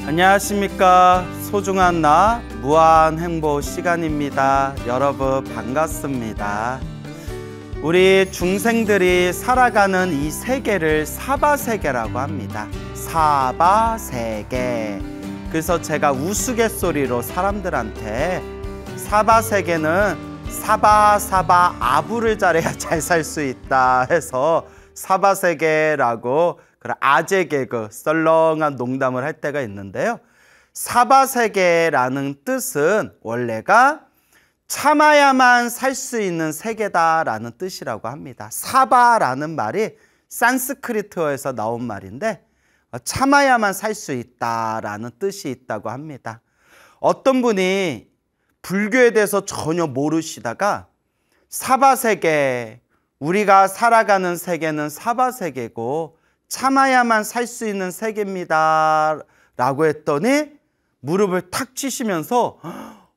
안녕하십니까. 소중한 나 무한 행복 시간입니다. 여러분 반갑습니다. 우리 중생들이 살아가는 이 세계를 사바세계라고 합니다. 사바세계. 그래서 제가 우스갯소리로 사람들한테 사바세계는 사바 아부를 잘해야 잘 살 수 있다 해서 사바세계라고 그런 아재 개그, 썰렁한 농담을 할 때가 있는데요. 사바세계라는 뜻은 원래가 참아야만 살 수 있는 세계다라는 뜻이라고 합니다. 사바라는 말이 산스크리트어에서 나온 말인데 참아야만 살 수 있다라는 뜻이 있다고 합니다. 어떤 분이 불교에 대해서 전혀 모르시다가 사바세계, 우리가 살아가는 세계는 사바세계고 참아야만 살 수 있는 세계입니다 라고 했더니 무릎을 탁 치시면서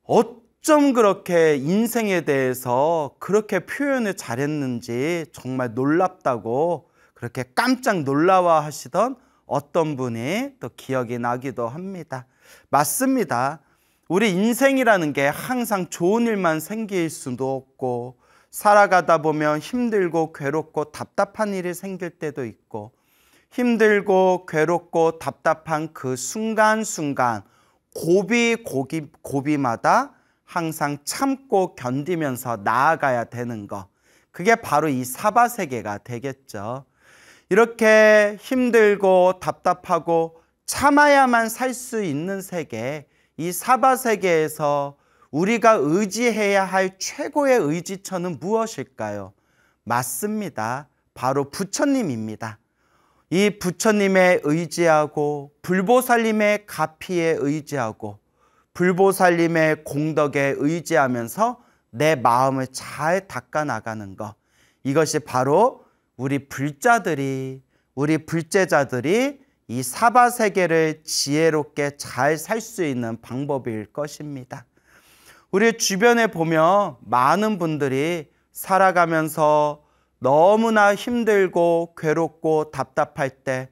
어쩜 그렇게 인생에 대해서 그렇게 표현을 잘했는지 정말 놀랍다고 그렇게 깜짝 놀라워 하시던 어떤 분이 또 기억이 나기도 합니다. 맞습니다. 우리 인생이라는 게 항상 좋은 일만 생길 수도 없고 살아가다 보면 힘들고 괴롭고 답답한 일이 생길 때도 있고 힘들고 괴롭고 답답한 그 순간순간 고비마다 항상 참고 견디면서 나아가야 되는 것, 그게 바로 이 사바세계가 되겠죠. 이렇게 힘들고 답답하고 참아야만 살 수 있는 세계, 이 사바세계에서 우리가 의지해야 할 최고의 의지처는 무엇일까요? 맞습니다. 바로 부처님입니다. 이 부처님에 의지하고 불보살님의 가피에 의지하고 불보살님의 공덕에 의지하면서 내 마음을 잘 닦아 나가는 것, 이것이 바로 우리 불자들이, 우리 불제자들이 이 사바세계를 지혜롭게 잘 살 수 있는 방법일 것입니다. 우리 주변에 보면 많은 분들이 살아가면서 너무나 힘들고 괴롭고 답답할 때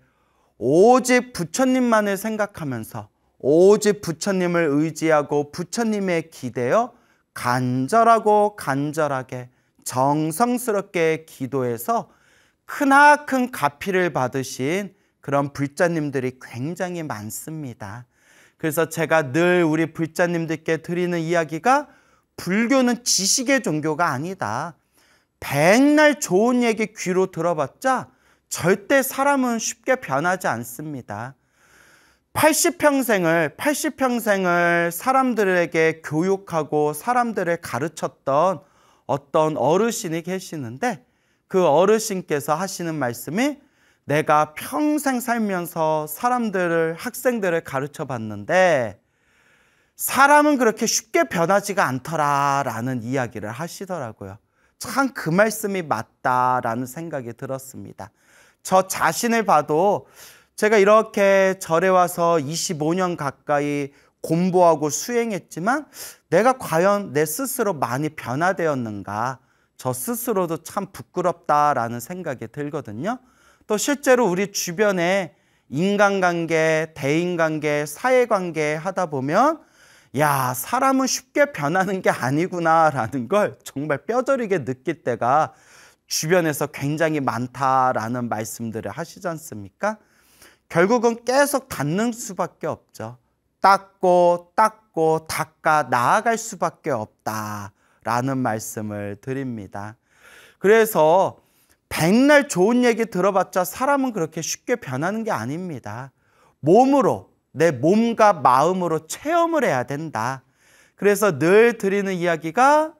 오직 부처님만을 생각하면서 오직 부처님을 의지하고 부처님에 기대어 간절하게 정성스럽게 기도해서 크나큰 가피를 받으신 그런 불자님들이 굉장히 많습니다. 그래서 제가 늘 우리 불자님들께 드리는 이야기가 불교는 지식의 종교가 아니다. 백날 좋은 얘기 귀로 들어봤자 절대 사람은 쉽게 변하지 않습니다. 80평생을 사람들에게 교육하고 사람들을 가르쳤던 어떤 어르신이 계시는데 그 어르신께서 하시는 말씀이 내가 평생 살면서 학생들을 가르쳐 봤는데 사람은 그렇게 쉽게 변하지가 않더라라는 이야기를 하시더라고요. 참 그 말씀이 맞다라는 생각이 들었습니다. 저 자신을 봐도 제가 이렇게 절에 와서 25년 가까이 공부하고 수행했지만 내가 과연 내 스스로 많이 변화되었는가, 저 스스로도 참 부끄럽다라는 생각이 들거든요. 또 실제로 우리 주변에 인간관계, 대인관계, 사회관계 하다 보면 야, 사람은 쉽게 변하는 게 아니구나라는 걸 정말 뼈저리게 느낄 때가 주변에서 굉장히 많다라는 말씀들을 하시지 않습니까? 결국은 계속 닦는 수밖에 없죠. 닦고 닦아 나아갈 수밖에 없다라는 말씀을 드립니다. 그래서 백날 좋은 얘기 들어봤자 사람은 그렇게 쉽게 변하는 게 아닙니다. 몸으로, 내 몸과 마음으로 체험을 해야 된다. 그래서 늘 드리는 이야기가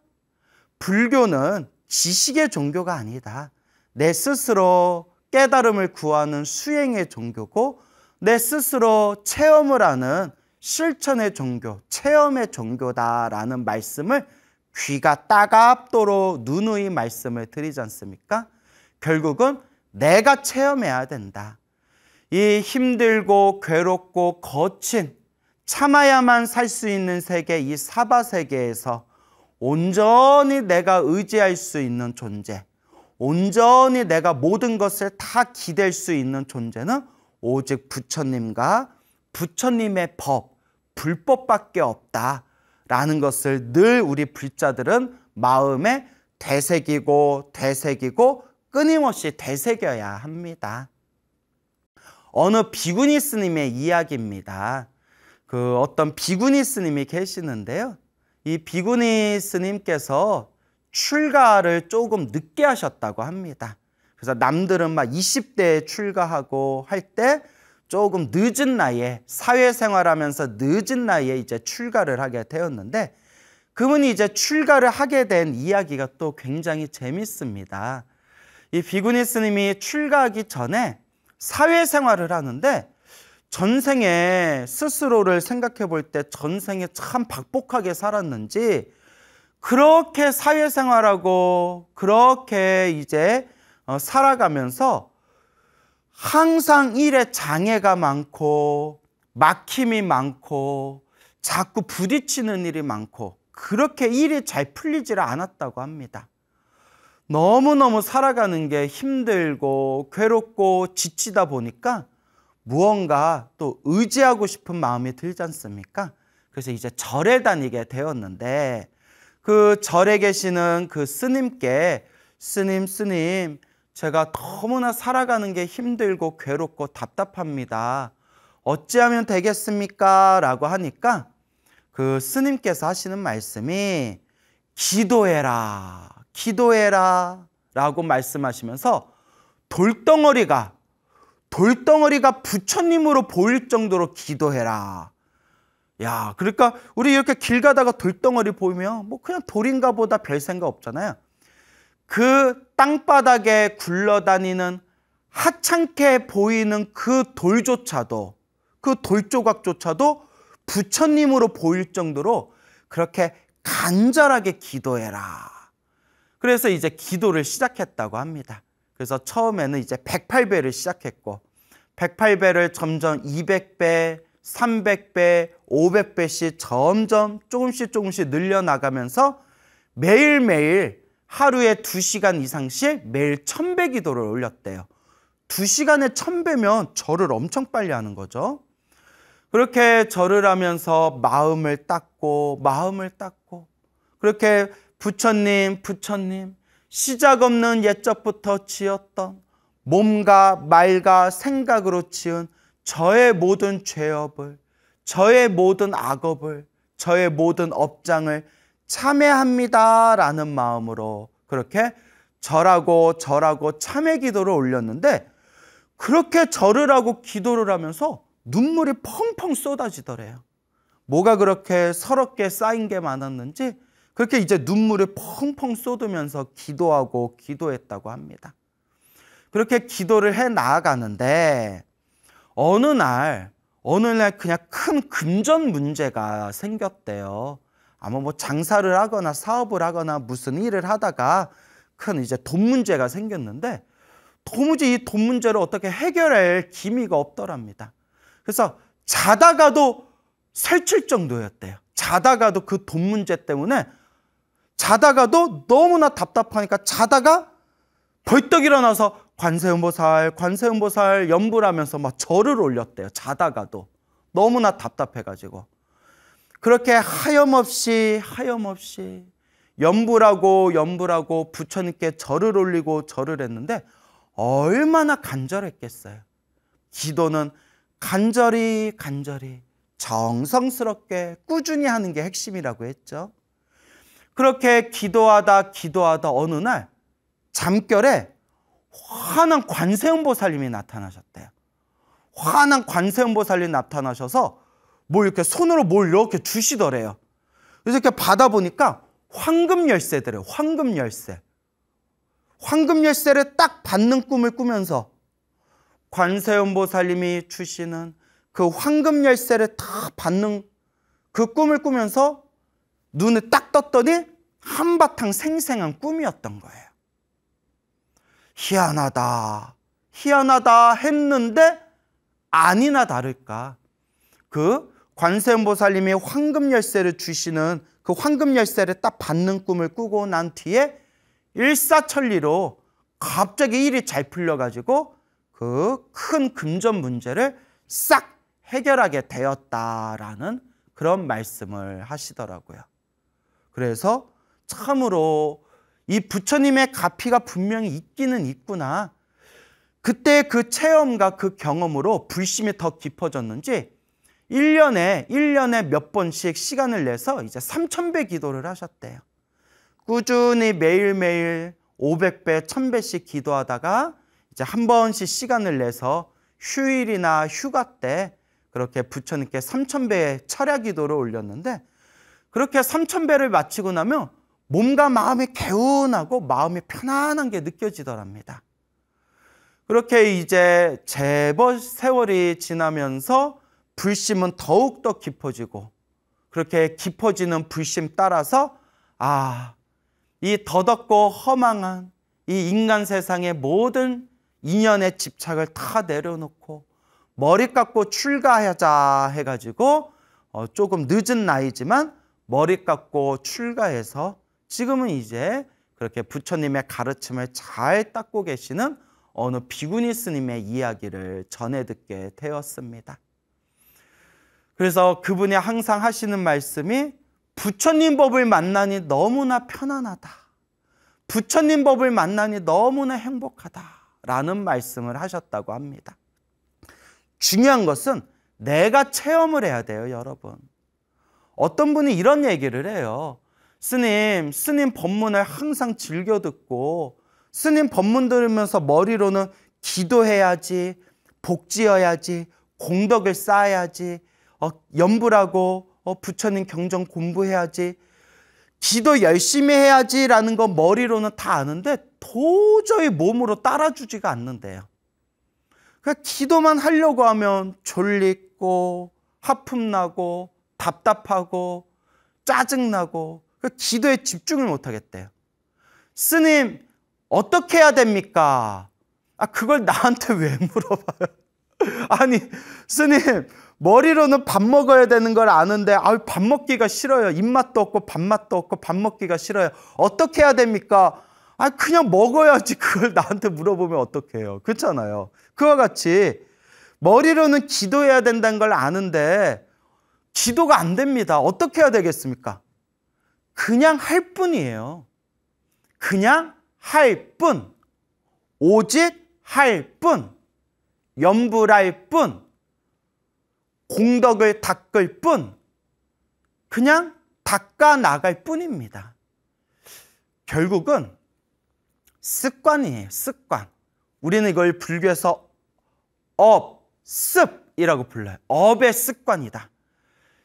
불교는 지식의 종교가 아니다. 내 스스로 깨달음을 구하는 수행의 종교고 내 스스로 체험을 하는 실천의 종교, 체험의 종교다라는 말씀을 귀가 따갑도록 누누이 말씀을 드리지 않습니까? 결국은 내가 체험해야 된다. 이 힘들고 괴롭고 거친 참아야만 살 수 있는 세계, 이 사바세계에서 온전히 내가 의지할 수 있는 존재, 온전히 내가 모든 것을 다 기댈 수 있는 존재는 오직 부처님과 부처님의 법, 불법밖에 없다라는 것을 늘 우리 불자들은 마음에 되새기고 끊임없이 되새겨야 합니다. 어느 비구니 스님의 이야기입니다. 그 어떤 비구니 스님이 계시는데요. 이 비구니 스님께서 출가를 조금 늦게 하셨다고 합니다. 그래서 남들은 막 20대에 출가하고 할 때 조금 늦은 나이에, 사회생활하면서 늦은 나이에 이제 출가를 하게 되었는데, 그분이 이제 출가를 하게 된 이야기가 또 굉장히 재밌습니다. 이 비구니 스님이 출가하기 전에 사회생활을 하는데, 전생에 스스로를 생각해 볼 때 전생에 참 박복하게 살았는지 그렇게 사회생활하고 그렇게 이제 살아가면서 항상 일에 장애가 많고 막힘이 많고 자꾸 부딪히는 일이 많고 그렇게 일이 잘 풀리지를 않았다고 합니다. 너무너무 살아가는 게 힘들고 괴롭고 지치다 보니까 무언가 또 의지하고 싶은 마음이 들지 않습니까? 그래서 이제 절에 다니게 되었는데, 그 절에 계시는 그 스님께 스님, 제가 너무나 살아가는 게 힘들고 괴롭고 답답합니다. 어찌하면 되겠습니까? 라고 하니까 그 스님께서 하시는 말씀이 기도해라 라고 말씀하시면서 돌덩어리가 부처님으로 보일 정도로 기도해라. 야, 그러니까 우리 이렇게 길 가다가 돌덩어리 보이면 뭐 그냥 돌인가 보다 별 생각 없잖아요. 그 땅바닥에 굴러다니는 하찮게 보이는 그 돌조차도, 그 돌조각조차도 부처님으로 보일 정도로 그렇게 간절하게 기도해라. 그래서 이제 기도를 시작했다고 합니다. 그래서 처음에는 이제 108배를 시작했고 108배를 점점 200배, 300배, 500배씩 점점 조금씩 늘려나가면서 매일매일 하루에 2시간 이상씩 매일 1000배 기도를 올렸대요. 2시간에 1000배면 절을 엄청 빨리 하는 거죠. 그렇게 절을 하면서 마음을 닦고 그렇게 부처님 시작 없는 옛적부터 지었던 몸과 말과 생각으로 지은 저의 모든 죄업을, 저의 모든 악업을, 저의 모든 업장을 참회합니다라는 마음으로 그렇게 절하고 참회 기도를 올렸는데, 그렇게 절을 하고 기도를 하면서 눈물이 펑펑 쏟아지더래요. 뭐가 그렇게 서럽게 쌓인 게 많았는지 그렇게 이제 눈물을 펑펑 쏟으면서 기도했다고 합니다. 그렇게 기도를 해 나아가는데 어느 날 그냥 큰 금전 문제가 생겼대요. 아마 뭐 장사를 하거나 사업을 하거나 무슨 일을 하다가 큰 이제 돈 문제가 생겼는데 도무지 이 돈 문제를 어떻게 해결할 기미가 없더랍니다. 그래서 자다가도 설칠 정도였대요. 자다가도 그 돈 문제 때문에 자다가도 너무나 답답하니까 자다가 벌떡 일어나서 관세음보살 연불 하면서 막 절을 올렸대요. 자다가도 너무나 답답해가지고 그렇게 하염없이 연불하고 부처님께 절을 올리고 절을 했는데 얼마나 간절했겠어요. 기도는 간절히 정성스럽게 꾸준히 하는 게 핵심이라고 했죠. 그렇게 기도하다 어느 날 잠결에 환한 관세음보살님이 나타나셨대요. 환한 관세음보살님이 나타나셔서 뭘 이렇게 손으로 뭘 이렇게 주시더래요. 그래서 이렇게 받아보니까 황금열쇠더래요. 황금열쇠를 딱 받는 꿈을 꾸면서 관세음보살님이 주시는 그 황금열쇠를 딱 받는 그 꿈을 꾸면서 눈을 딱 떴더니 한바탕 생생한 꿈이었던 거예요. 희한하다 했는데 아니나 다를까 그 관세음보살님이 황금열쇠를 주시는 그 황금열쇠를 딱 받는 꿈을 꾸고 난 뒤에 일사천리로 갑자기 일이 잘 풀려가지고 그 큰 금전 문제를 싹 해결하게 되었다라는 그런 말씀을 하시더라고요. 그래서 참으로 이 부처님의 가피가 분명히 있기는 있구나. 그때 그 체험과 그 경험으로 불심이 더 깊어졌는지 1년에 몇 번씩 시간을 내서 이제 3000배 기도를 하셨대요. 꾸준히 매일매일 500배, 1000배씩 기도하다가 이제 한 번씩 시간을 내서 휴일이나 휴가 때 그렇게 부처님께 3000배의 철야 기도를 올렸는데, 그렇게 3000배를 마치고 나면 몸과 마음이 개운하고 마음이 편안한 게 느껴지더랍니다. 그렇게 이제 제법 세월이 지나면서 불심은 더욱더 깊어지고, 그렇게 깊어지는 불심 따라서 이 더덥고 허망한 이 인간 세상의 모든 인연의 집착을 다 내려놓고 머리 깎고 출가하자 해가지고 조금 늦은 나이지만 머리 깎고 출가해서 지금은 이제 그렇게 부처님의 가르침을 잘 닦고 계시는 어느 비구니 스님의 이야기를 전해 듣게 되었습니다. 그래서 그분이 항상 하시는 말씀이 부처님 법을 만나니 너무나 편안하다. 부처님 법을 만나니 너무나 행복하다라는 말씀을 하셨다고 합니다. 중요한 것은 내가 체험을 해야 돼요, 여러분. 어떤 분이 이런 얘기를 해요. 스님 법문을 항상 즐겨 듣고 스님 법문 들으면서 머리로는 기도해야지, 복지어야지, 공덕을 쌓아야지, 염불하고 부처님 경전 공부해야지, 기도 열심히 해야지라는 건 머리로는 다 아는데 도저히 몸으로 따라주지가 않는데요. 그러니까 기도만 하려고 하면 졸리고 하품나고 답답하고 짜증나고 기도에 집중을 못하겠대요. 스님 어떻게 해야 됩니까? 그걸 나한테 왜 물어봐요? 아니 스님 머리로는 밥 먹어야 되는 걸 아는데 밥 먹기가 싫어요. 입맛도 없고 밥맛도 없고 밥 먹기가 싫어요. 어떻게 해야 됩니까? 그냥 먹어야지. 그걸 나한테 물어보면 어떡해요. 그렇잖아요. 그와 같이 머리로는 기도해야 된다는 걸 아는데 기도가 안 됩니다. 어떻게 해야 되겠습니까? 그냥 할 뿐이에요. 그냥 할 뿐. 오직 할 뿐. 염불할 뿐. 공덕을 닦을 뿐. 그냥 닦아 나갈 뿐입니다. 결국은 습관이에요. 습관. 우리는 이걸 불교에서 업습이라고 불러요. 업의 습관이다.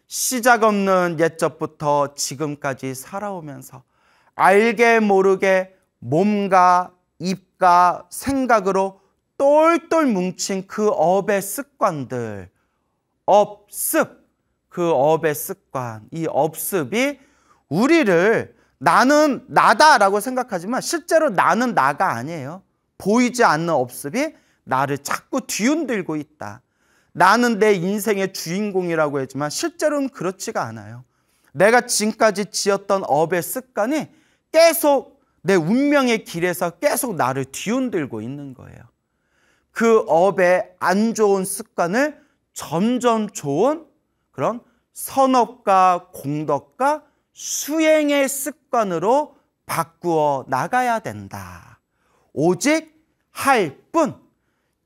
시작 없는 옛적부터 지금까지 살아오면서 알게 모르게 몸과 입과 생각으로 똘똘 뭉친 그 업의 습관들, 업습, 그 업의 습관, 이 업습이 우리를 나는 나다라고 생각하지만 실제로 나는 나가 아니에요. 보이지 않는 업습이 나를 자꾸 뒤흔들고 있다. 나는 내 인생의 주인공이라고 했지만 실제로는 그렇지가 않아요. 내가 지금까지 지었던 업의 습관이 계속 내 운명의 길에서 계속 나를 뒤흔들고 있는 거예요. 그 업의 안 좋은 습관을 점점 좋은 그런 선업과 공덕과 수행의 습관으로 바꾸어 나가야 된다. 오직 할 뿐.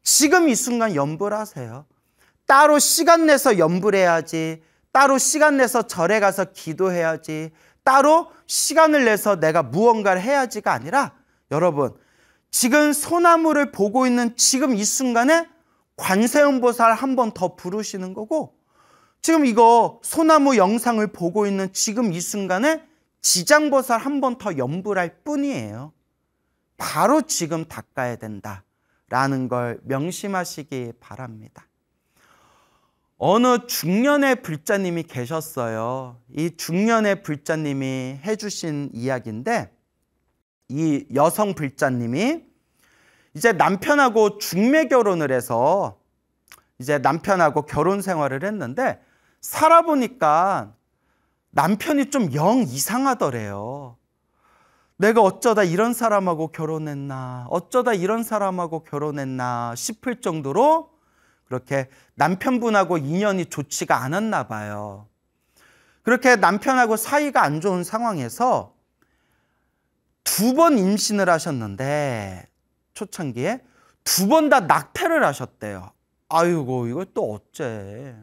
지금 이 순간 염불하세요. 따로 시간 내서 염불해야지, 따로 시간 내서 절에 가서 기도해야지, 따로 시간을 내서 내가 무언가를 해야지가 아니라 여러분 지금 소나무를 보고 있는 지금 이 순간에 관세음보살 한 번 더 부르시는 거고, 지금 이거 소나무 영상을 보고 있는 지금 이 순간에 지장보살 한 번 더 염불할 뿐이에요. 바로 지금 닦아야 된다라는 걸 명심하시기 바랍니다. 어느 중년의 불자님이 계셨어요. 이 중년의 불자님이 해주신 이야기인데, 이 여성 불자님이 이제 남편하고 중매 결혼을 해서 이제 남편하고 결혼 생활을 했는데 살아보니까 남편이 좀 영 이상하더래요. 내가 어쩌다 이런 사람하고 결혼했나, 어쩌다 이런 사람하고 결혼했나 싶을 정도로 그렇게 남편분하고 인연이 좋지가 않았나 봐요. 그렇게 남편하고 사이가 안 좋은 상황에서 2번 임신을 하셨는데 초창기에 2번 다 낙태를 하셨대요. 아이고 이걸 또 어째.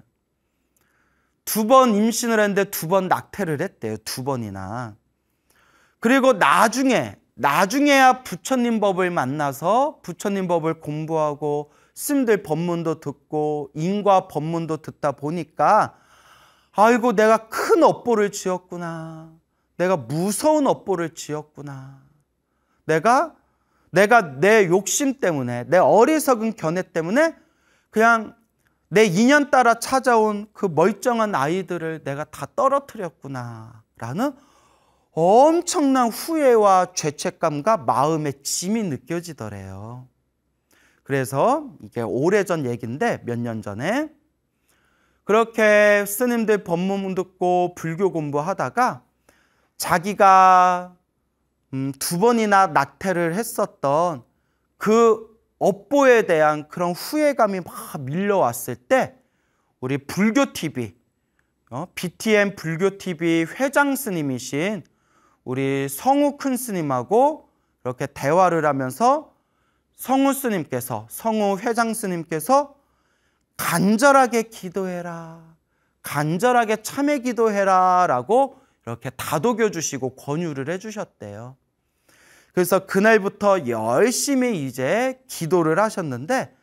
2번 임신을 했는데 2번 낙태를 했대요. 2번이나. 그리고 나중에야 부처님 법을 만나서 부처님 법을 공부하고 스님들 법문도 듣고 인과 법문도 듣다 보니까 아이고 내가 큰 업보를 지었구나. 내가 무서운 업보를 지었구나. 내가 내 욕심 때문에 내 어리석은 견해 때문에 그냥 내 인연 따라 찾아온 그 멀쩡한 아이들을 내가 다 떨어뜨렸구나 라는 엄청난 후회와 죄책감과 마음의 짐이 느껴지더래요. 그래서 이게 오래전 얘기인데 몇 년 전에 그렇게 스님들 법문 듣고 불교 공부하다가 자기가 2번이나 낙태를 했었던 그 업보에 대한 그런 후회감이 막 밀려왔을 때 우리 불교TV, BTM 불교TV 회장 스님이신 우리 성우 큰 스님하고 이렇게 대화를 하면서 성우 회장 스님께서 간절하게 기도해라, 간절하게 참회 기도해라 라고 이렇게 다독여 주시고 권유를 해 주셨대요. 그래서 그날부터 열심히 이제 기도를 하셨는데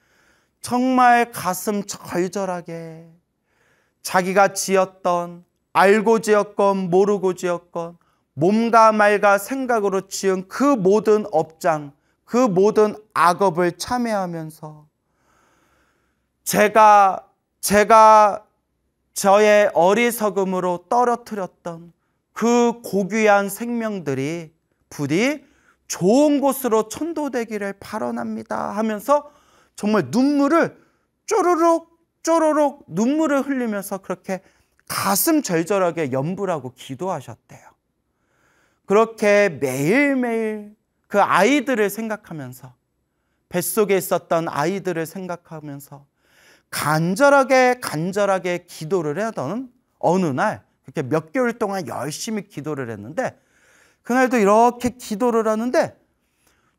정말 가슴 절절하게 자기가 지었던, 알고 지었건 모르고 지었건 몸과 말과 생각으로 지은 그 모든 업장, 그 모든 악업을 참회하면서 제가 저의 어리석음으로 떨어뜨렸던 그 고귀한 생명들이 부디 좋은 곳으로 천도되기를 바라옵니다 하면서 정말 눈물을 쪼르륵 눈물을 흘리면서 그렇게 가슴 절절하게 염불하고 기도하셨대요. 그렇게 매일매일 그 아이들을 생각하면서 뱃속에 있었던 아이들을 생각하면서 간절하게 기도를 하던 어느 날 그렇게 몇 개월 동안 열심히 기도를 했는데 그날도 이렇게 기도를 하는데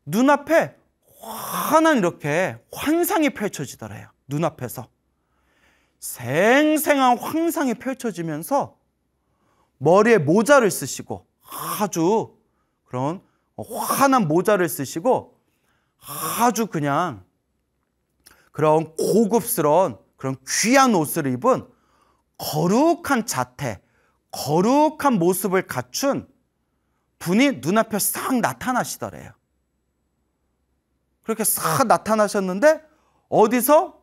눈앞에 환한 이렇게 환상이 펼쳐지더래요. 눈앞에서 생생한 환상이 펼쳐지면서 머리에 모자를 쓰시고 아주 그런 환한 모자를 쓰시고 아주 그냥 그런 고급스러운 그런 귀한 옷을 입은 거룩한 자태, 거룩한 모습을 갖춘 분이 눈앞에 싹 나타나시더래요. 그렇게 싹 나타나셨는데 어디서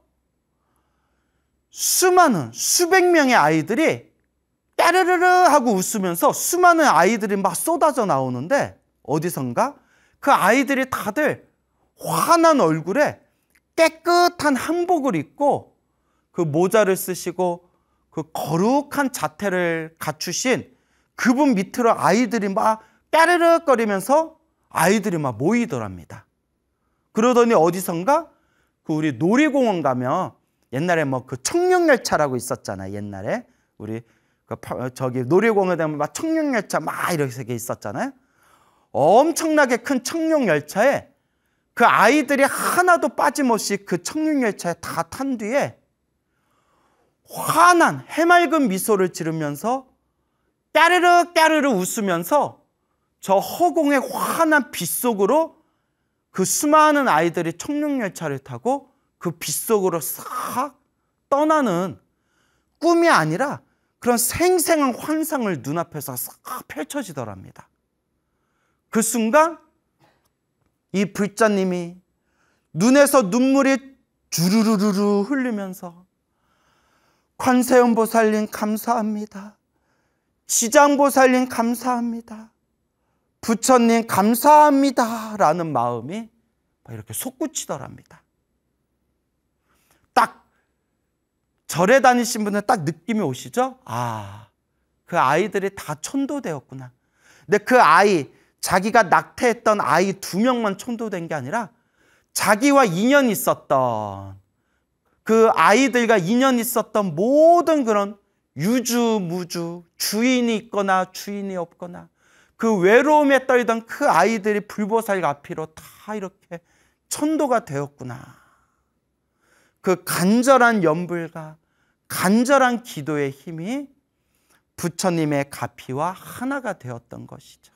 수백 명의 아이들이 따르르르 하고 웃으면서 수많은 아이들이 막 쏟아져 나오는데 어디선가 그 아이들이 다들 환한 얼굴에 깨끗한 한복을 입고 그 모자를 쓰시고 그 거룩한 자태를 갖추신 그분 밑으로 아이들이 막 까르륵거리면서 아이들이 막 모이더랍니다. 그러더니 어디선가 그 우리 놀이공원 가면 옛날에 뭐 그 청룡열차라고 있었잖아요. 옛날에 우리 저기 놀이공원에 가면 막 청룡열차 막 이렇게 있었잖아요. 엄청나게 큰 청룡열차에 그 아이들이 하나도 빠짐없이 그 청룡열차에 다 탄 뒤에 환한 해맑은 미소를 지르면서 까르르 웃으면서 저 허공의 환한 빛 속으로 그 수많은 아이들이 청룡열차를 타고 그 빛 속으로 싹 떠나는 꿈이 아니라 그런 생생한 환상을 눈앞에서 싹 펼쳐지더랍니다. 그 순간 이 불자님이 눈에서 눈물이 주르르르 흘리면서 관세음보살님 감사합니다. 지장보살님 감사합니다. 부처님 감사합니다 라는 마음이 이렇게 솟구치더랍니다. 딱 절에 다니신 분은 딱 느낌이 오시죠? 아, 그 아이들이 다 천도되었구나. 근데 그 아이, 자기가 낙태했던 아이 2명만 천도된 게 아니라 자기와 인연이 있었던 그 아이들과 인연 있었던 모든 그런 유주무주, 주인이 있거나 주인이 없거나 그 외로움에 떨던 그 아이들이 불보살 앞이로 다 이렇게 천도가 되었구나. 그 간절한 염불과 간절한 기도의 힘이 부처님의 가피와 하나가 되었던 것이죠.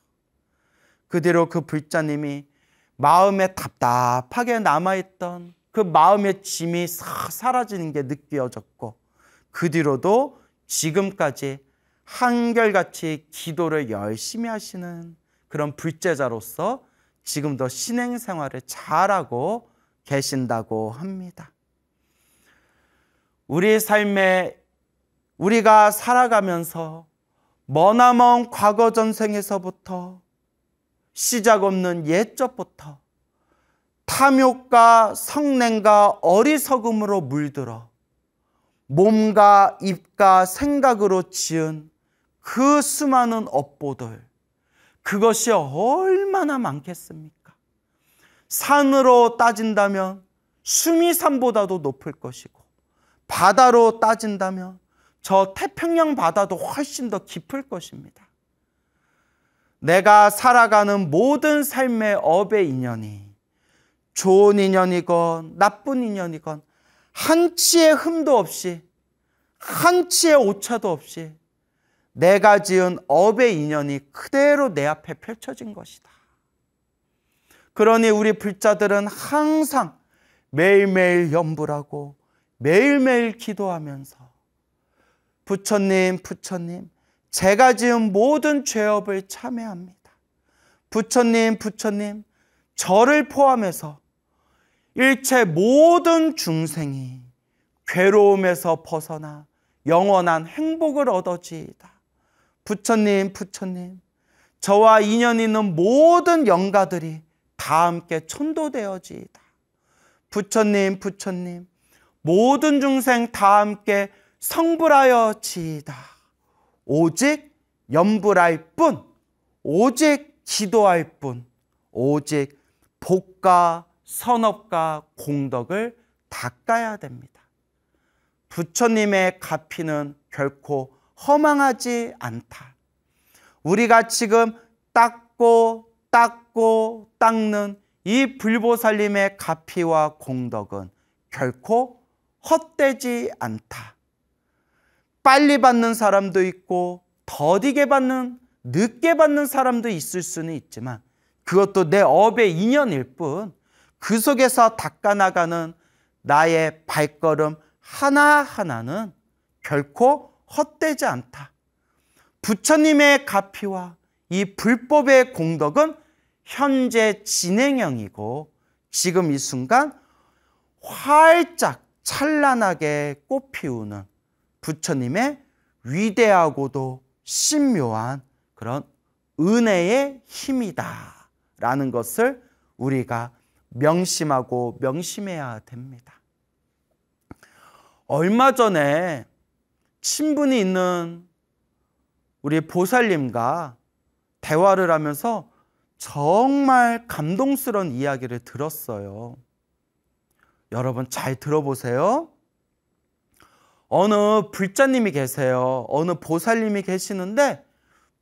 그 뒤로 그 불자님이 마음에 답답하게 남아있던 그 마음의 짐이 사라지는 게 느껴졌고, 그 뒤로도 지금까지 한결같이 기도를 열심히 하시는 그런 불제자로서 지금도 신행생활을 잘하고 계신다고 합니다. 우리 삶에 우리가 살아가면서 머나먼 과거 전생에서부터 시작 없는 옛적부터 탐욕과 성냄과 어리석음으로 물들어 몸과 입과 생각으로 지은 그 수많은 업보들, 그것이 얼마나 많겠습니까? 산으로 따진다면 수미산보다도 높을 것이고, 바다로 따진다면 저 태평양 바다도 훨씬 더 깊을 것입니다. 내가 살아가는 모든 삶의 업의 인연이 좋은 인연이건 나쁜 인연이건 한치의 흠도 없이, 한치의 오차도 없이 내가 지은 업의 인연이 그대로 내 앞에 펼쳐진 것이다. 그러니 우리 불자들은 항상 매일매일 염불하고 매일매일 기도하면서 부처님, 부처님, 제가 지은 모든 죄업을 참회합니다. 부처님, 부처님, 저를 포함해서 일체 모든 중생이 괴로움에서 벗어나 영원한 행복을 얻어지이다. 부처님, 부처님, 저와 인연 있는 모든 영가들이 다 함께 천도되어지이다. 부처님, 부처님, 모든 중생 다 함께 성불하여지이다. 오직 염불할 뿐, 오직 기도할 뿐, 오직 복과 선업과 공덕을 닦아야 됩니다. 부처님의 가피는 결코 허망하지 않다. 우리가 지금 닦고 닦는 이 불보살님의 가피와 공덕은 결코 헛되지 않다. 빨리 받는 사람도 있고 더디게 받는, 늦게 받는 사람도 있을 수는 있지만 그것도 내 업의 인연일 뿐, 그 속에서 닦아나가는 나의 발걸음 하나하나는 결코 헛되지 않다. 부처님의 가피와 이 불법의 공덕은 현재 진행형이고 지금 이 순간 활짝 찬란하게 꽃피우는 부처님의 위대하고도 신묘한 그런 은혜의 힘이다 라는 것을 우리가 명심하고 명심해야 됩니다. 얼마 전에 친분이 있는 우리 보살님과 대화를 하면서 정말 감동스러운 이야기를 들었어요. 여러분 잘 들어보세요. 어느 불자님이 계세요. 어느 보살님이 계시는데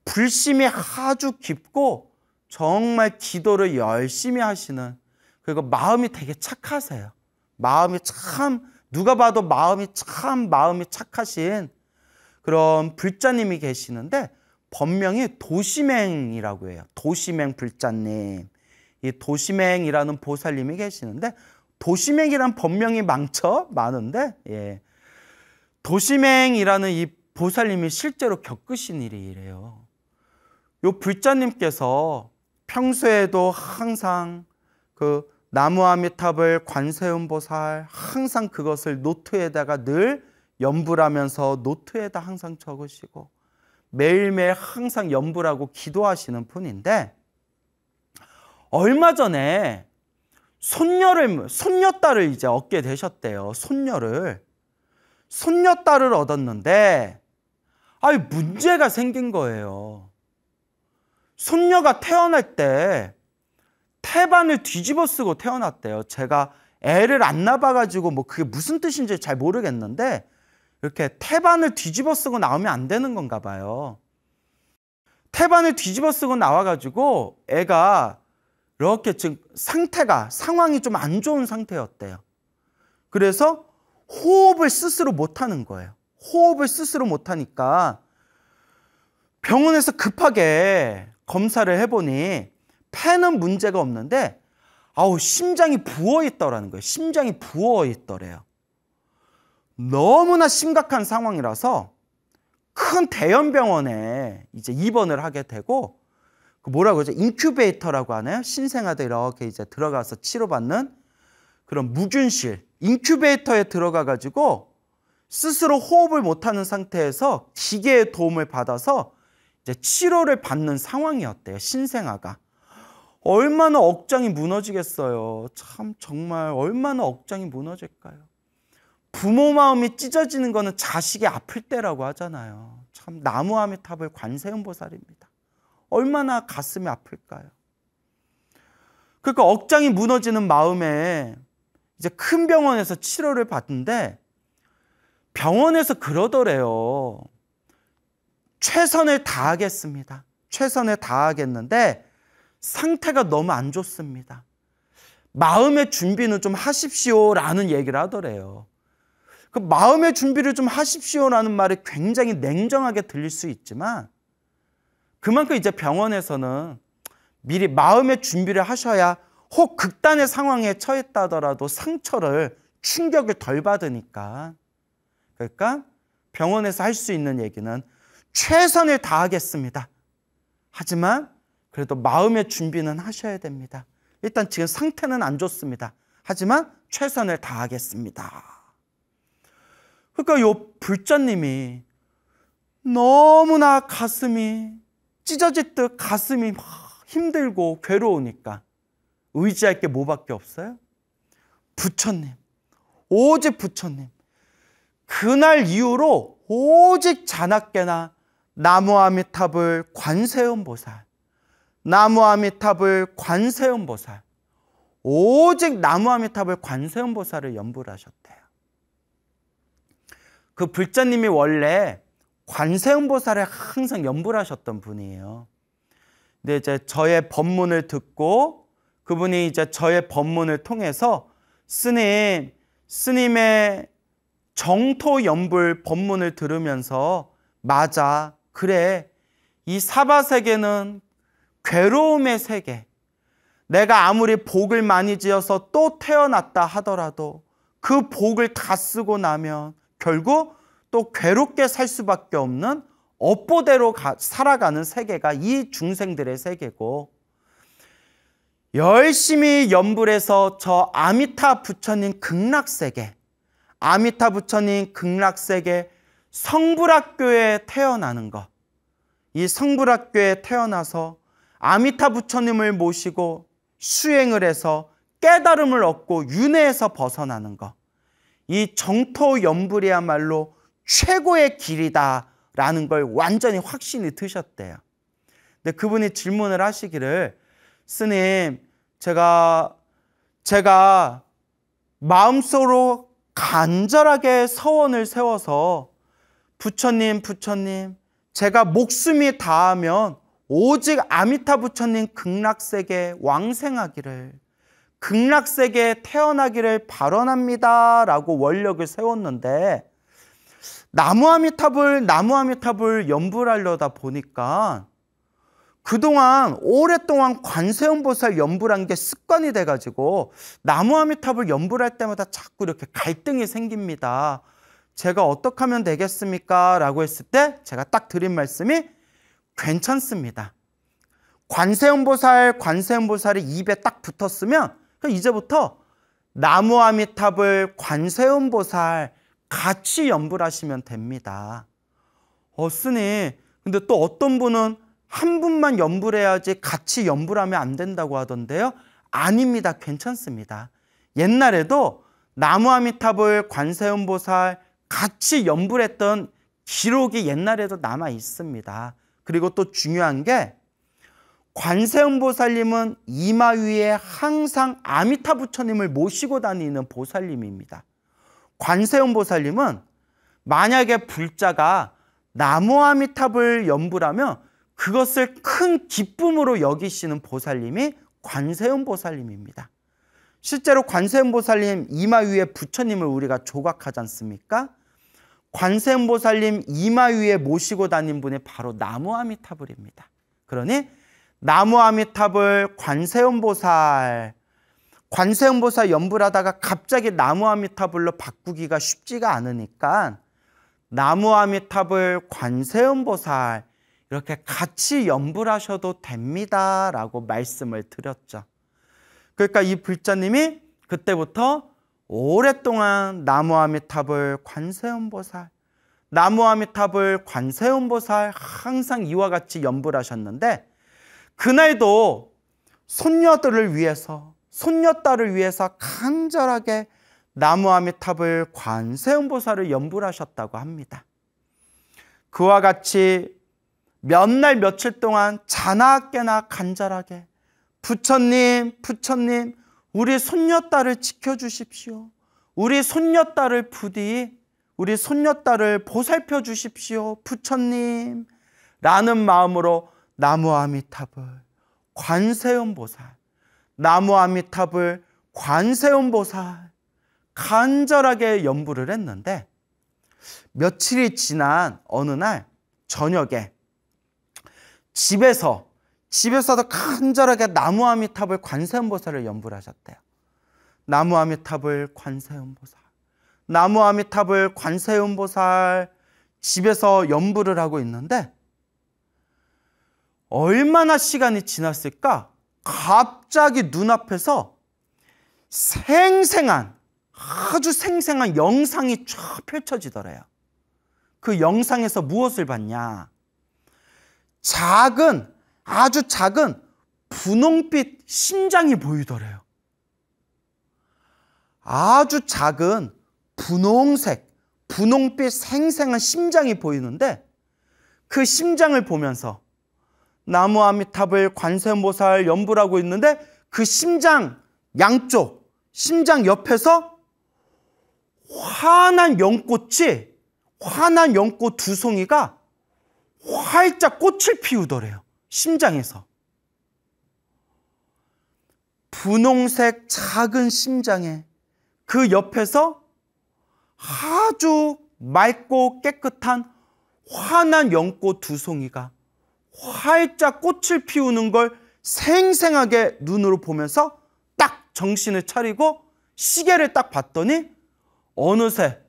불심이 아주 깊고 정말 기도를 열심히 하시는, 그리고 마음이 되게 착하세요. 마음이 참, 누가 봐도 마음이 착하신 그런 불자님이 계시는데 법명이 도시맹이라고 해요. 도시맹 불자님. 이 도시맹이라는 보살님이 계시는데, 도시맹이란 법명이 많은데, 예. 도시맹이라는 이 보살님이 실제로 겪으신 일이래요. 요 불자님께서 평소에도 항상 그 나무아미탑을 관세음보살 항상 그것을 노트에다가 늘 염불하면서 노트에다 항상 적으시고 매일매일 항상 염불하고 기도하시는 분인데, 얼마 전에 손녀딸을 이제 얻게 되셨대요. 손녀딸을 얻었는데 문제가 생긴 거예요. 손녀가 태어날 때 태반을 뒤집어 쓰고 태어났대요. 제가 애를 안 낳아가지고 뭐 그게 무슨 뜻인지 잘 모르겠는데 이렇게 태반을 뒤집어 쓰고 나오면 안 되는 건가 봐요. 태반을 뒤집어 쓰고 나와가지고 애가 이렇게 지금 상황이 좀 안 좋은 상태였대요. 그래서 호흡을 스스로 못하는 거예요. 호흡을 스스로 못하니까 병원에서 급하게 검사를 해보니 폐는 문제가 없는데 심장이 부어있더라는 거예요. 심장이 부어있더래요. 너무나 심각한 상황이라서 큰 대형 병원에 이제 입원을 하게 되고 뭐라고 그러죠? 인큐베이터라고 하나요? 신생아들 이렇게 이제 들어가서 치료받는 그런 무균실 인큐베이터에 들어가가지고 스스로 호흡을 못하는 상태에서 기계의 도움을 받아서 이제 치료를 받는 상황이었대요. 신생아가. 얼마나 억장이 무너지겠어요. 참 정말 얼마나 억장이 무너질까요? 부모 마음이 찢어지는 거는 자식이 아플 때라고 하잖아요. 참 나무아미타불 관세음보살입니다. 얼마나 가슴이 아플까요? 그러니까 억장이 무너지는 마음에 이제 큰 병원에서 치료를 받는데 병원에서 그러더래요. 최선을 다하겠습니다. 최선을 다하겠는데 상태가 너무 안 좋습니다. 마음의 준비는 좀 하십시오라는 얘기를 하더래요. 그 마음의 준비를 좀 하십시오라는 말이 굉장히 냉정하게 들릴 수 있지만 그만큼 이제 병원에서는 미리 마음의 준비를 하셔야 혹 극단의 상황에 처했다 하더라도 충격을 덜 받으니까. 그러니까 병원에서 할 수 있는 얘기는 최선을 다하겠습니다. 하지만 그래도 마음의 준비는 하셔야 됩니다. 일단 지금 상태는 안 좋습니다. 하지만 최선을 다하겠습니다. 그러니까 요 불자님이 너무나 가슴이 찢어질 듯 가슴이 막 힘들고 괴로우니까 의지할 게 뭐밖에 없어요? 부처님. 오직 부처님. 그날 이후로 오직 자나깨나 나무아미타불 관세음보살, 나무아미타불 관세음보살, 오직 나무아미타불 관세음보살을 연불 하셨대요. 그 불자님이 원래 관세음보살을 항상 연불하셨던 분이에요. 근데 이제 저의 법문을 듣고 그분이 이제 저의 법문을 통해서 스님의 정토 연불 법문을 들으면서 맞아, 그래, 이 사바세계는 괴로움의 세계. 내가 아무리 복을 많이 지어서 또 태어났다 하더라도 그 복을 다 쓰고 나면 결국 또 괴롭게 살 수밖에 없는 업보대로 살아가는 세계가 이 중생들의 세계고, 열심히 연불해서 저 아미타 부처님 극락세계, 아미타 부처님 극락세계 성불학교에 태어나는 것, 이 성불학교에 태어나서 아미타 부처님을 모시고 수행을 해서 깨달음을 얻고 윤회에서 벗어나는 것, 이 정토 연불이야말로 최고의 길이다라는 걸 완전히 확신이 드셨대요. 근데 그분이 질문을 하시기를, 스님, 제가 마음속으로 간절하게 서원을 세워서 부처님, 제가 목숨이 다하면 오직 아미타 부처님 극락세계 왕생하기를, 극락세계에 태어나기를 발언합니다 라고 원력을 세웠는데, 나무아미타불 연불하려다 보니까 그동안 오랫동안 관세음보살 연불한 게 습관이 돼가지고 나무아미타불 연불할 때마다 자꾸 이렇게 갈등이 생깁니다. 제가 어떻게 하면 되겠습니까? 라고 했을 때 제가 딱 드린 말씀이 괜찮습니다. 관세음보살이 입에 딱 붙었으면 이제부터 나무아미타불 관세음보살 같이 연불하시면 됩니다. 스님, 근데 또 어떤 분은 한 분만 연불해야지 같이 연불하면 안 된다고 하던데요. 아닙니다. 괜찮습니다. 옛날에도 나무아미타불 관세음보살 같이 연불했던 기록이 옛날에도 남아 있습니다. 그리고 또 중요한 게 관세음보살님은 이마 위에 항상 아미타 부처님을 모시고 다니는 보살님입니다. 관세음보살님은 만약에 불자가 나무 아미탑을 연불하면 그것을 큰 기쁨으로 여기시는 보살님이 관세음보살님입니다. 실제로 관세음보살님 이마 위에 부처님을 우리가 조각하지 않습니까? 관세음보살님 이마 위에 모시고 다닌 분이 바로 나무 아미타불입니다. 그러니 나무 아미타불 관세음보살 연불하다가 갑자기 나무 아미타불로 바꾸기가 쉽지가 않으니까 나무 아미타불 관세음보살 이렇게 같이 연불하셔도 됩니다 라고 말씀을 드렸죠. 그러니까 이 불자님이 그때부터 오랫동안 나무 아미타불 관세음보살 항상 이와 같이 연불하셨는데, 그날도 손녀들을 위해서, 손녀딸을 위해서 간절하게 나무 아미타불 관세음보살을 연불하셨다고 합니다. 그와 같이 몇 날 며칠 동안 자나 깨나 간절하게 부처님, 우리 손녀딸을 지켜주십시오. 우리 손녀딸을 부디, 우리 손녀딸을 보살펴 주십시오. 부처님 라는 마음으로 나무 아미타불 관세음보살, 나무 아미타불 관세음보살 간절하게 연불을 했는데, 며칠이 지난 어느 날 저녁에 집에서도 간절하게 나무 아미타불 관세음보살을 연불하셨대요. 나무 아미타불 관세음보살, 나무 아미타불 관세음보살 집에서 연불을 하고 있는데 얼마나 시간이 지났을까? 갑자기 눈앞에서 아주 생생한 영상이 쫙 펼쳐지더래요. 그 영상에서 무엇을 봤냐? 아주 작은 분홍빛 심장이 보이더래요. 아주 작은 분홍빛 생생한 심장이 보이는데, 그 심장을 보면서 나무 아미타불 관세음보살 연불하고 있는데, 그 심장 양쪽, 심장 옆에서 환한 연꽃 두 송이가 활짝 꽃을 피우더래요. 심장에서. 분홍색 작은 심장에 그 옆에서 아주 맑고 깨끗한 환한 연꽃 두 송이가 활짝 꽃을 피우는 걸 생생하게 눈으로 보면서 딱 정신을 차리고 시계를 딱 봤더니 어느새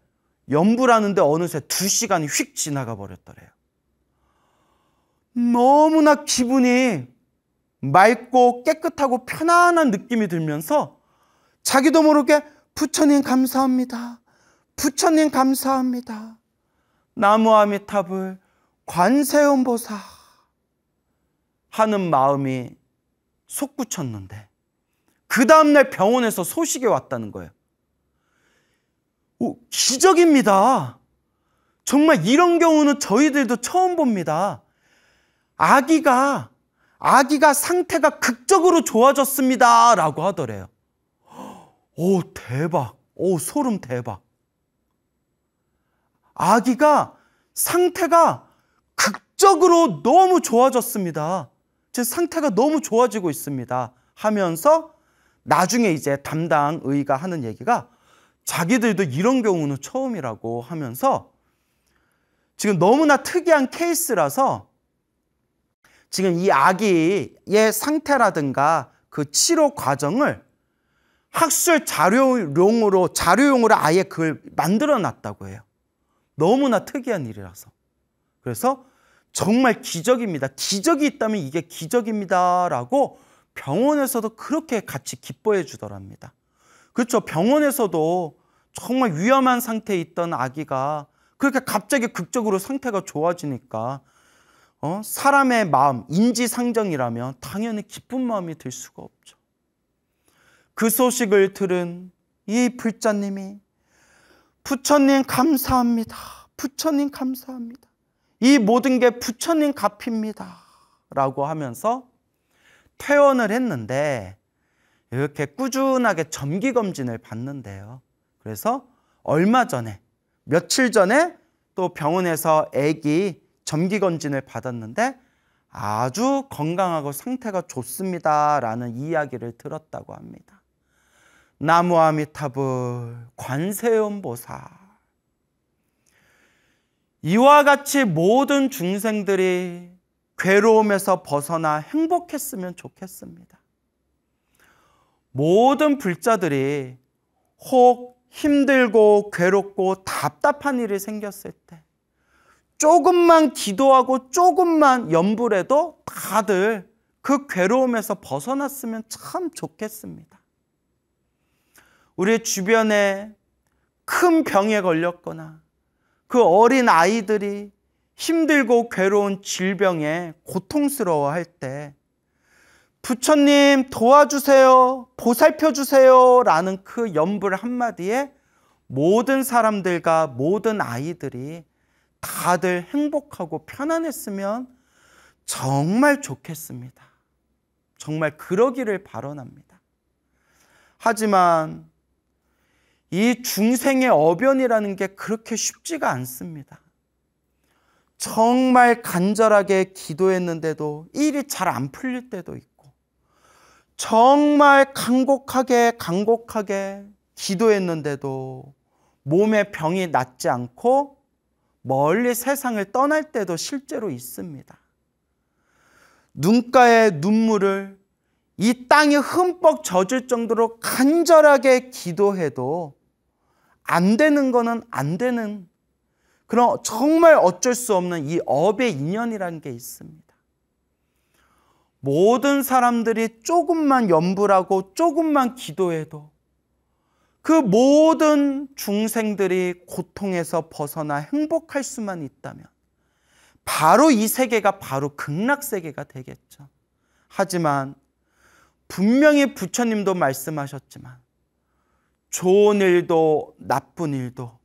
연불하는데 2시간이 휙 지나가 버렸더래요. 너무나 기분이 맑고 깨끗하고 편안한 느낌이 들면서 자기도 모르게 부처님 감사합니다. 부처님 감사합니다. 나무 아미타불 관세음보살 하는 마음이 솟구쳤는데, 그 다음날 병원에서 소식이 왔다는 거예요. 기적입니다. 정말 이런 경우는 저희들도 처음 봅니다. 아기가 상태가 극적으로 좋아졌습니다 라고 하더래요. 오, 대박. 오, 소름 대박. 아기가 상태가 극적으로 너무 좋아졌습니다. 제 상태가 너무 좋아지고 있습니다 하면서 나중에 이제 담당 의가 하는 얘기가 자기들도 이런 경우는 처음이라고 하면서, 지금 너무나 특이한 케이스라서 지금 이 아기의 상태라든가 그 치료 과정을 학술 자료용으로 아예 그걸 만들어 놨다고 해요. 너무나 특이한 일이라서. 그래서 정말 기적입니다. 기적이 있다면 이게 기적입니다 라고 병원에서도 그렇게 같이 기뻐해 주더랍니다. 그렇죠. 병원에서도 정말 위험한 상태에 있던 아기가 그렇게 갑자기 극적으로 상태가 좋아지니까 사람의 마음, 인지상정이라면 당연히 기쁜 마음이 들 수가 없죠. 그 소식을 들은 이 불자님이 부처님 감사합니다. 부처님 감사합니다. 이 모든 게 부처님 값입니다 라고 하면서 퇴원을 했는데 이렇게 꾸준하게 정기검진을 받는데요. 그래서 얼마 전에, 며칠 전에 또 병원에서 아기 정기검진을 받았는데 아주 건강하고 상태가 좋습니다라는 이야기를 들었다고 합니다. 나무아미타불 관세음보살. 이와 같이 모든 중생들이 괴로움에서 벗어나 행복했으면 좋겠습니다. 모든 불자들이 혹 힘들고 괴롭고 답답한 일이 생겼을 때 조금만 기도하고 조금만 염불해도 다들 그 괴로움에서 벗어났으면 참 좋겠습니다. 우리 주변에 큰 병에 걸렸거나 그 어린 아이들이 힘들고 괴로운 질병에 고통스러워할 때 부처님 도와주세요, 보살펴주세요 라는 그 염불 한마디에 모든 사람들과 모든 아이들이 다들 행복하고 편안했으면 정말 좋겠습니다. 정말 그러기를 바라옵니다. 하지만 이 중생의 어변이라는 게 그렇게 쉽지가 않습니다. 정말 간절하게 기도했는데도 일이 잘 안 풀릴 때도 있고, 정말 간곡하게 기도했는데도 몸에 병이 낫지 않고 멀리 세상을 떠날 때도 실제로 있습니다. 눈가에 눈물을 이 땅이 흠뻑 젖을 정도로 간절하게 기도해도 안 되는 거는 안 되는, 그런 정말 어쩔 수 없는 이 업의 인연이라는 게 있습니다. 모든 사람들이 조금만 염불하고 조금만 기도해도 그 모든 중생들이 고통에서 벗어나 행복할 수만 있다면 바로 이 세계가 바로 극락세계가 되겠죠. 하지만 분명히 부처님도 말씀하셨지만 좋은 일도 나쁜 일도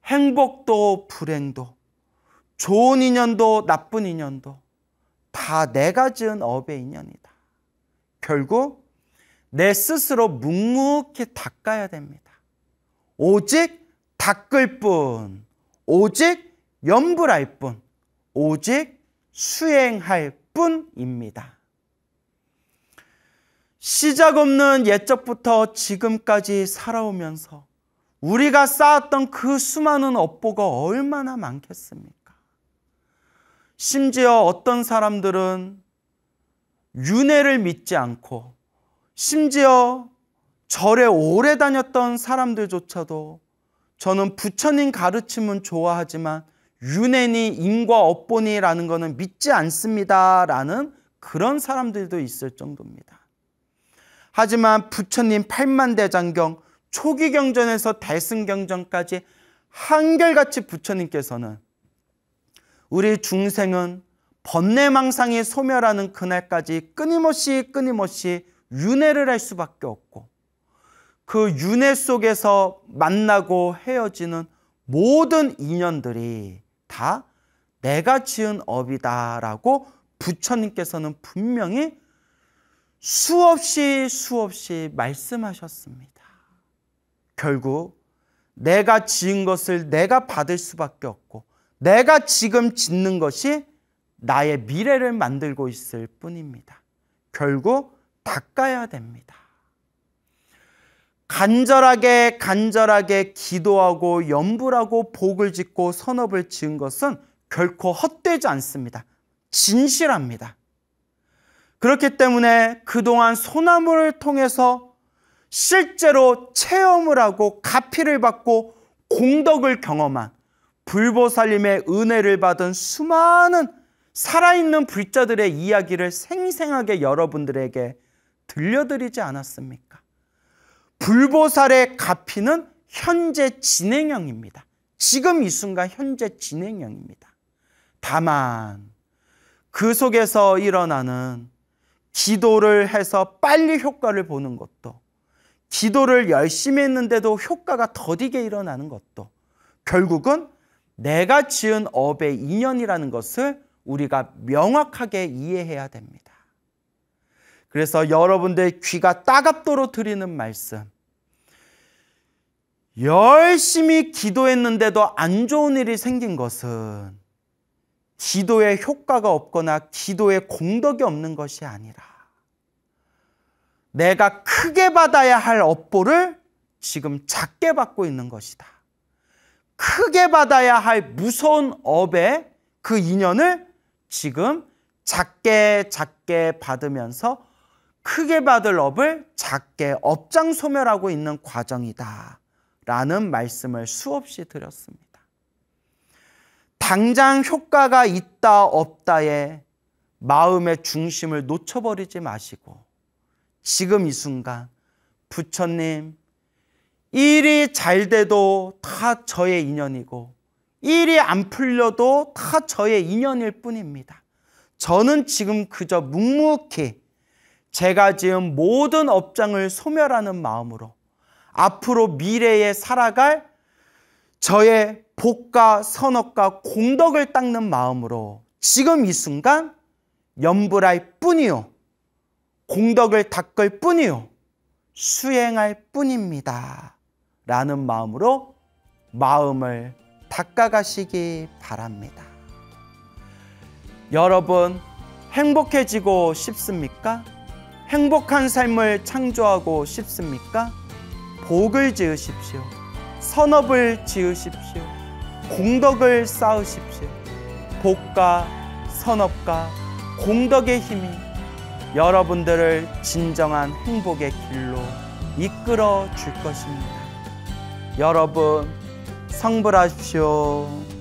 행복도 불행도 좋은 인연도 나쁜 인연도 다 내가 지은 업의 인연이다. 결국 내 스스로 묵묵히 닦아야 됩니다. 오직 닦을 뿐, 오직 염불할 뿐, 오직 수행할 뿐입니다. 시작 없는 옛적부터 지금까지 살아오면서 우리가 쌓았던 그 수많은 업보가 얼마나 많겠습니까? 심지어 어떤 사람들은 윤회를 믿지 않고 심지어 절에 오래 다녔던 사람들조차도 저는 부처님 가르침은 좋아하지만 윤회니 인과 업보니라는 것은 믿지 않습니다라는 그런 사람들도 있을 정도입니다. 하지만 부처님 팔만대장경 초기경전에서 대승경전까지 한결같이 부처님께서는 우리 중생은 번뇌망상이 소멸하는 그날까지 끊임없이 윤회를 할 수밖에 없고 그 윤회 속에서 만나고 헤어지는 모든 인연들이 다 내가 지은 업이다라고 부처님께서는 분명히 수없이 말씀하셨습니다. 결국 내가 지은 것을 내가 받을 수밖에 없고 내가 지금 짓는 것이 나의 미래를 만들고 있을 뿐입니다. 결국 닦아야 됩니다. 간절하게 기도하고 염불하고 복을 짓고 선업을 지은 것은 결코 헛되지 않습니다. 진실합니다. 그렇기 때문에 그동안 소나무를 통해서 실제로 체험을 하고 가피를 받고 공덕을 경험한 불보살님의 은혜를 받은 수많은 살아있는 불자들의 이야기를 생생하게 여러분들에게 들려드리지 않았습니까? 불보살의 가피는 현재 진행형입니다. 지금 이 순간 현재 진행형입니다. 다만 그 속에서 일어나는 기도를 해서 빨리 효과를 보는 것도, 기도를 열심히 했는데도 효과가 더디게 일어나는 것도 결국은 내가 지은 업의 인연이라는 것을 우리가 명확하게 이해해야 됩니다. 그래서 여러분들 귀가 따갑도록 드리는 말씀. 열심히 기도했는데도 안 좋은 일이 생긴 것은 기도에 효과가 없거나 기도에 공덕이 없는 것이 아니라 내가 크게 받아야 할 업보를 지금 작게 받고 있는 것이다. 크게 받아야 할 무서운 업의 그 인연을 지금 작게 받으면서 크게 받을 업을 작게 업장소멸하고 있는 과정이다 라는 말씀을 수없이 드렸습니다. 당장 효과가 있다 없다에 마음의 중심을 놓쳐버리지 마시고 지금 이 순간 부처님, 일이 잘 돼도 다 저의 인연이고 일이 안 풀려도 다 저의 인연일 뿐입니다. 저는 지금 그저 묵묵히 제가 지은 모든 업장을 소멸하는 마음으로 앞으로 미래에 살아갈 저의 복과 선업과 공덕을 닦는 마음으로 지금 이 순간 염불할 뿐이요, 공덕을 닦을 뿐이요, 수행할 뿐입니다 라는 마음으로 마음을 닦아가시기 바랍니다. 여러분, 행복해지고 싶습니까? 행복한 삶을 창조하고 싶습니까? 복을 지으십시오. 선업을 지으십시오. 공덕을 쌓으십시오. 복과 선업과 공덕의 힘이 여러분들을 진정한 행복의 길로 이끌어 줄 것입니다. 여러분, 성불하십시오.